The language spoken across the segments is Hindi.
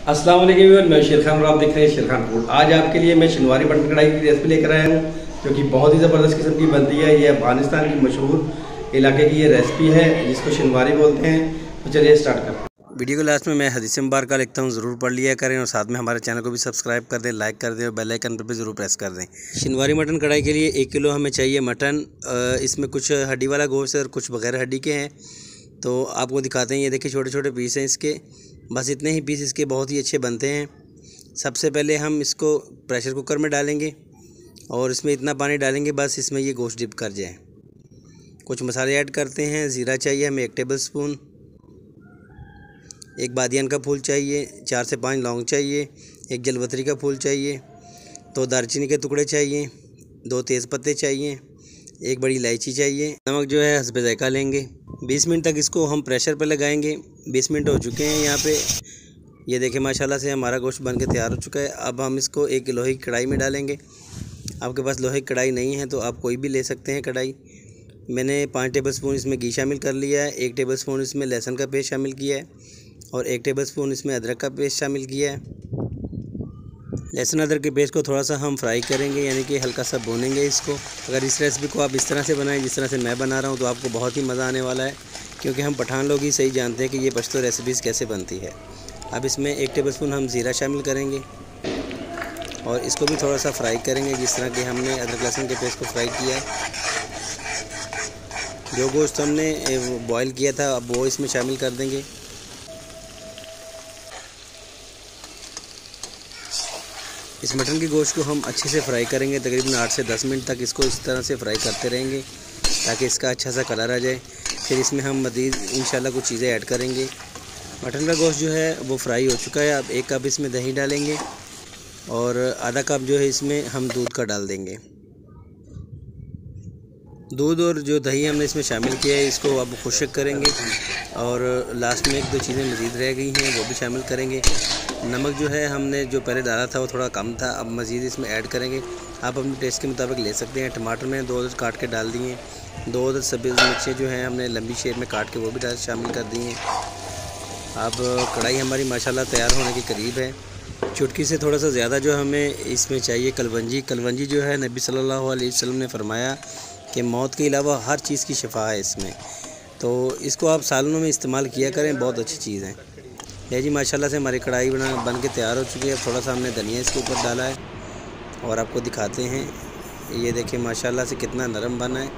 अस्सलाम वालेकुम एवरीवन, मैं शेर खान और आप देख रहे हैं शेर खान फूड। आज आपके लिए मैं शिनवारी मटन कढ़ाई की रेसिपी लेकर आया हूँ, जो कि बहुत ही ज़बरदस्त किस्म की बनती है। ये अफगानिस्तान की मशहूर इलाके की ये रेसिपी है, जिसको शिनवारी बोलते हैं। तो चलिए स्टार्ट करते हैं। वीडियो के लास्ट में मैं हदीस मुबारक लिखता हूँ, ज़रूर पढ़ लिया करें और साथ में हमारे चैनल को भी सब्सक्राइब कर दें, लाइक कर दें और बेल आइकन पर भी ज़रूर प्रेस कर दें। शिनवारी मटन कढ़ाई के लिए 1 किलो हमें चाहिए मटन। इसमें कुछ हड्डी वाला गोश्त और कुछ बगैर हड्डी के हैं, तो आपको दिखाते हैं। ये देखिए छोटे छोटे पीस हैं इसके, बस इतने ही पीस इसके बहुत ही अच्छे बनते हैं। सबसे पहले हम इसको प्रेशर कुकर में डालेंगे और इसमें इतना पानी डालेंगे बस इसमें ये गोश्त डिप कर जाए। कुछ मसाले ऐड करते हैं। ज़ीरा चाहिए हमें 1 टेबल स्पून, 1 बादियान का फूल चाहिए, 4 से 5 लौंग चाहिए, 1 जलवतरी का फूल चाहिए, 2 दालचीनी के टुकड़े चाहिए, 2 तेज़पत्ते चाहिए, 1 बड़ी इलायची चाहिए। नमक जो है हस्बे ज़ायक़ा लेंगे। 20 मिनट तक इसको हम प्रेशर पर लगाएंगे। 20 मिनट हो चुके हैं यहाँ पे। ये देखें माशाल्लाह से हमारा गोश्त बन के तैयार हो चुका है। अब हम इसको एक लोहे की कढ़ाई में डालेंगे। आपके पास लोहे की कढ़ाई नहीं है तो आप कोई भी ले सकते हैं कढ़ाई। मैंने 5 टेबल स्पून इसमें घी शामिल कर लिया है, 1 टेबल स्पून इसमें लहसुन का पेस्ट शामिल किया है और 1 टेबल स्पून इसमें अदरक का पेस्ट शामिल किया है। लहसुन अदरक के पेस्ट को थोड़ा सा हम फ्राई करेंगे, यानी कि हल्का सा भूनेंगे इसको। अगर इस रेसिपी को आप इस तरह से बनाएं जिस तरह से मैं बना रहा हूं तो आपको बहुत ही मज़ा आने वाला है, क्योंकि हम पठान लोग ही सही जानते हैं कि ये पश्तो रेसिपीज़ कैसे बनती है। अब इसमें 1 टेबल स्पून हम ज़ीरा शामिल करेंगे और इसको भी थोड़ा सा फ्राई करेंगे, जिस तरह कि हमने अदरक लहसुन के पेस्ट को फ्राई किया है। जो गोश्त हमने बॉयल किया था अब वो इसमें शामिल कर देंगे। इस मटन की गोश्त को हम अच्छे से फ्राई करेंगे, तकरीबन 8 से 10 मिनट तक इसको इस तरह से फ्राई करते रहेंगे ताकि इसका अच्छा सा कलर आ जाए। फिर इसमें हम मज़ीद इंशाल्लाह कुछ चीज़ें ऐड करेंगे। मटन का गोश्त जो है वो फ्राई हो चुका है। अब 1 कप इसमें दही डालेंगे और आधा कप जो है इसमें हम दूध का डाल देंगे। दूध और जो दही हमने इसमें शामिल किया है इसको अब खुश्क करेंगे और लास्ट में 1-2 चीज़ें मज़ीद रह गई हैं वो भी शामिल करेंगे। नमक जो है हमने जो पहले डाला था वो थोड़ा कम था, अब मज़ीद इसमें ऐड करेंगे। आप अपने टेस्ट के मुताबिक ले सकते हैं। टमाटर में 2 अदद काट के डाल दिए, 2 अदद सब्ज़ मिर्चें जो हैं हमने लंबी शेप में काट के वो भी शामिल कर दी हैं। अब कढ़ाई हमारी माशाल्लाह तैयार होने के करीब है। चुटकी से थोड़ा सा ज़्यादा जो हमें इसमें चाहिए कलवंजी। कलवंजी जो है नबी सल्लल्लाहु अलैहि वसल्लम ने फरमाया कि मौत के अलावा हर चीज़ की शिफा है इसमें, तो इसको आप सालनों में इस्तेमाल किया करें, बहुत अच्छी चीज़ है। ये जी माशाल्लाह से हमारी कढ़ाई बन के तैयार हो चुकी है। अब थोड़ा सा हमने धनिया इसके ऊपर डाला है और आपको दिखाते हैं। ये देखिए माशाल्लाह से कितना नरम बना है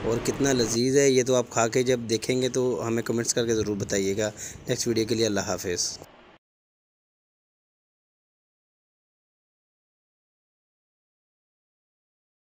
और कितना लजीज़ है। ये तो आप खा के जब देखेंगे तो हमें कमेंट्स करके ज़रूर बताइएगा। नेक्स्ट वीडियो के लिए अल्लाह हाफ़िज़।